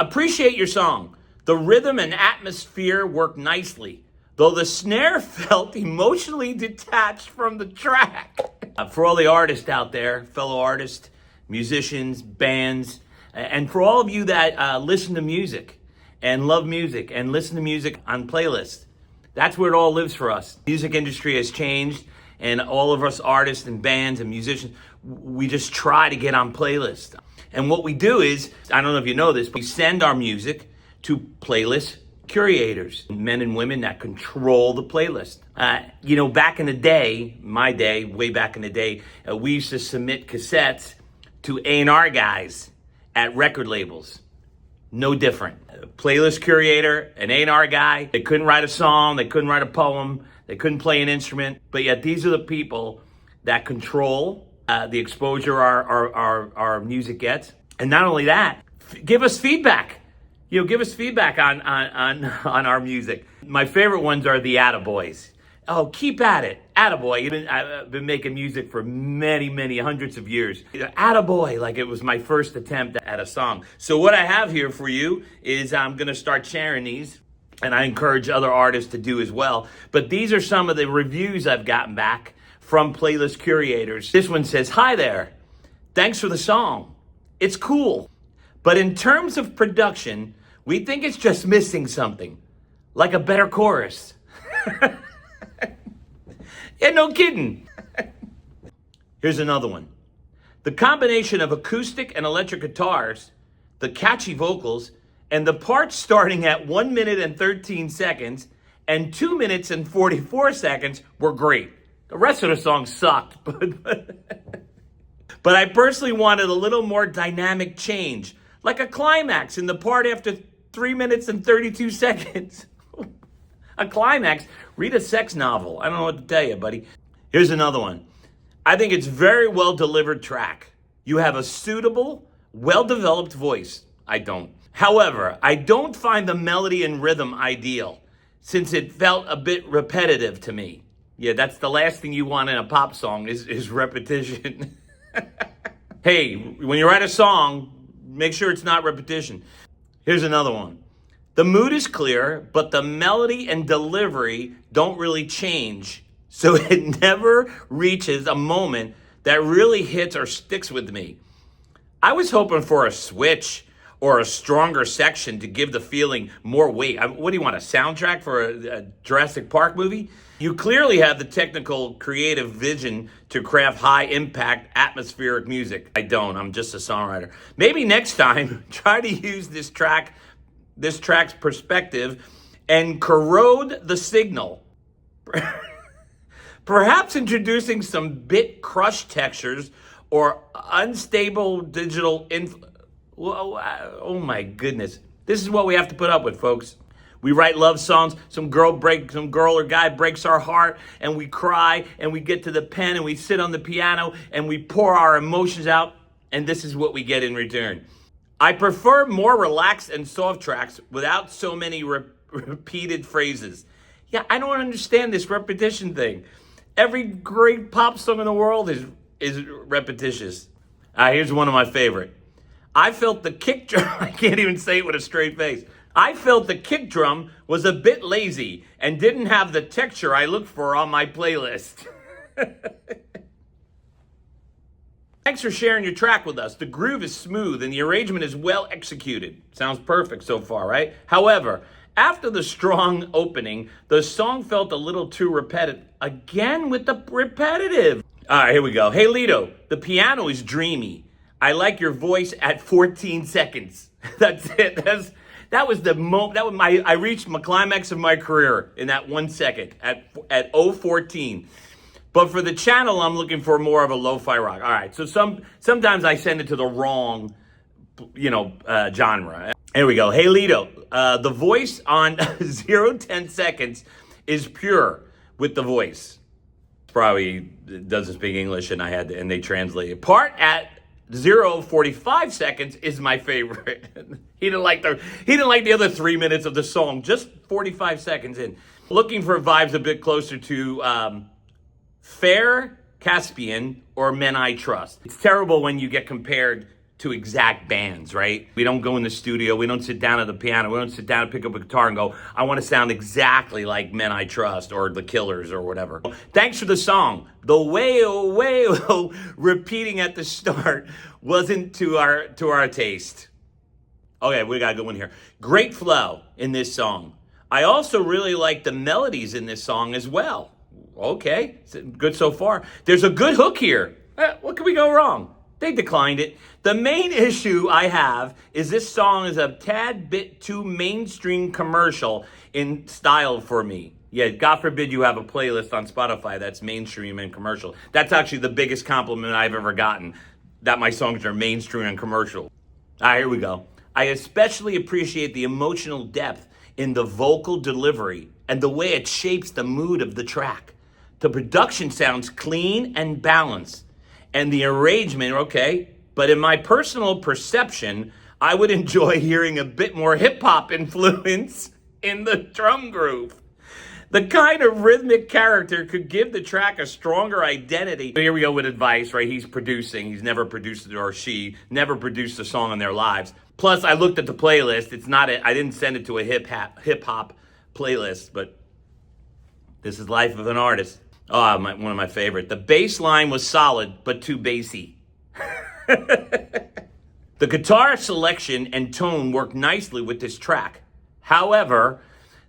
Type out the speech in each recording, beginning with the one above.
Appreciate your song. The rhythm and atmosphere work nicely, though the snare felt emotionally detached from the track. For all the artists out there, fellow artists, musicians, bands, and for all of you that listen to music and love music and listen to music on playlists, that's where it all lives for us. Music industry has changed, and all of us artists and bands and musicians, we just try to get on playlists. And what we do is, I don't know if you know this, but we send our music to playlist curators, men and women that control the playlist. Back in the day, my day, way back in the day, we used to submit cassettes to A&R guys at record labels. No different. A playlist curator, an A&R guy, they couldn't write a song, they couldn't write a poem, they couldn't play an instrument, but yet these are the people that control the exposure our music gets. And not only that, give us feedback. Give us feedback on our music. My favorite ones are the attaboys. Oh, keep at it. Attaboy. I've been making music for many hundreds of years. Attaboy, like it was my first attempt at a song. So what I have here for you is I'm going to start sharing these, and I encourage other artists to do as well. But these are some of the reviews I've gotten back from playlist curators. This one says, "Hi there. Thanks for the song. It's cool. But in terms of production, we think it's just missing something, like a better chorus." Yeah, no kidding. Here's another one. "The combination of acoustic and electric guitars, the catchy vocals, and the parts starting at 1 minute and 13 seconds and 2 minutes and 44 seconds were great. The rest of the song sucked, but I personally wanted a little more dynamic change, like a climax in the part after 3 minutes and 32 seconds. A climax? Read a sex novel. I don't know what to tell you, buddy." Here's another one. "I think it's very well delivered track. You have a suitable, well-developed voice." I don't. "However, I don't find the melody and rhythm ideal, since it felt a bit repetitive to me." Yeah, that's the last thing you want in a pop song is repetition. Hey, when you write a song, make sure it's not repetition. Here's another one. "The mood is clear, but the melody and delivery don't really change, so it never reaches a moment that really hits or sticks with me. I was hoping for a switch or a stronger section to give the feeling more weight." What do you want, a soundtrack for a Jurassic Park movie? "You clearly have the technical, creative vision to craft high-impact, atmospheric music." I don't. I'm just a songwriter. "Maybe next time, try to use this track's perspective and corrode the signal. Perhaps introducing some bit crush textures or unstable digital Oh my goodness. This is what we have to put up with, folks. We write love songs, some girl or guy breaks our heart, and we cry, and we get to the pen, and we sit on the piano, and we pour our emotions out, and this is what we get in return. I prefer more relaxed and soft tracks without so many repeated phrases." Yeah, I don't understand this repetition thing. Every great pop song in the world is repetitious. Here's one of my favorite. "I felt the kick drum," I can't even say it with a straight face. "I felt the kick drum was a bit lazy and didn't have the texture I looked for on my playlist." "Thanks for sharing your track with us. The groove is smooth and the arrangement is well executed." Sounds perfect so far, right? "However, after the strong opening, the song felt a little too repetitive." Again with the repetitive. All right, here we go. "Hey, Lito, the piano is dreamy. I like your voice at 14 seconds. That's it. That was the moment. I reached my climax of my career in that 1 second at 0:14. But for the channel, I'm looking for more of a lo-fi rock." All right. So sometimes I send it to the wrong, genre. Here we go. "Hey, Lito, the voice on 0:10 seconds is pure with the voice." Probably doesn't speak English, and they translate it. "Part at 0:45 seconds is my favorite." He didn't like the other 3 minutes of the song, just 45 seconds in. "Looking for vibes a bit closer to Fair Caspian or Men I Trust." It's terrible when you get compared to exact bands, right? We don't go in the studio, we don't sit down at the piano, we don't sit down and pick up a guitar and go, I want to sound exactly like Men I Trust or The Killers or whatever. Thanks for the song. The way repeating at the start wasn't to our taste. Okay, we got a good one here. Great flow in this song. I also really like the melodies in this song as well. Okay, good so far. There's a good hook here. What could we go wrong? They declined it. The main issue I have is this song is a tad bit too mainstream commercial in style for me. Yeah, God forbid you have a playlist on Spotify that's mainstream and commercial. That's actually the biggest compliment I've ever gotten, that my songs are mainstream and commercial. All right, here we go. I especially appreciate the emotional depth in the vocal delivery and the way it shapes the mood of the track. The production sounds clean and balanced, and the arrangement, okay, but in my personal perception, I would enjoy hearing a bit more hip-hop influence in the drum groove. The kind of rhythmic character could give the track a stronger identity. Here we go with advice, right? He's producing. He's never produced, or she never produced a song in their lives. Plus, I looked at the playlist. I didn't send it to a hip-hop playlist, but this is Life of an Artist. Oh, one of my favorite. The bass line was solid, but too bassy. The guitar selection and tone worked nicely with this track. However,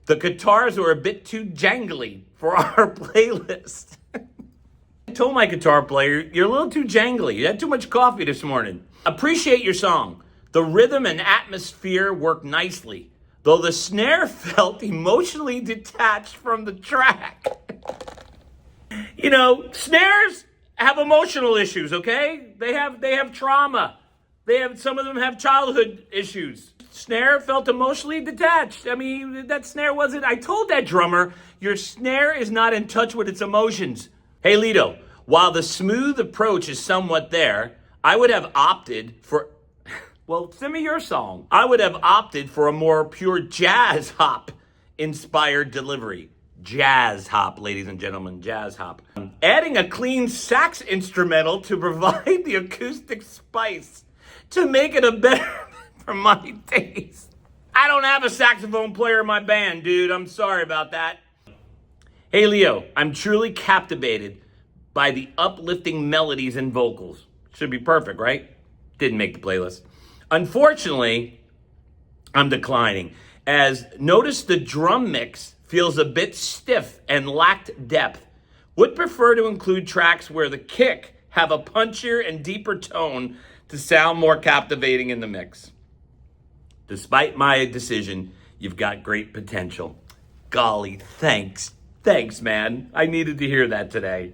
the guitars were a bit too jangly for our playlist. I told my guitar player, you're a little too jangly. You had too much coffee this morning. Appreciate your song. The rhythm and atmosphere worked nicely, though the snare felt emotionally detached from the track. You know, snares have emotional issues, okay? They have trauma. Some of them have childhood issues. Snare felt emotionally detached. I mean, that snare wasn't, I told that drummer, your snare is not in touch with its emotions. Hey, Lito, while the smooth approach is somewhat there, I would have opted for, well, send me your song. I would have opted for a more pure jazz hop inspired delivery. Jazz hop, ladies and gentlemen, jazz hop. Adding a clean sax instrumental to provide the acoustic spice to make it a better for my taste. I don't have a saxophone player in my band, dude. I'm sorry about that. Hey, Leo, I'm truly captivated by the uplifting melodies and vocals. Should be perfect, right? Didn't make the playlist. Unfortunately, I'm declining, as notice the drum mix feels a bit stiff and lacked depth. Would prefer to include tracks where the kick have a punchier and deeper tone to sound more captivating in the mix. Despite my decision, you've got great potential. Golly, thanks. Thanks, man. I needed to hear that today.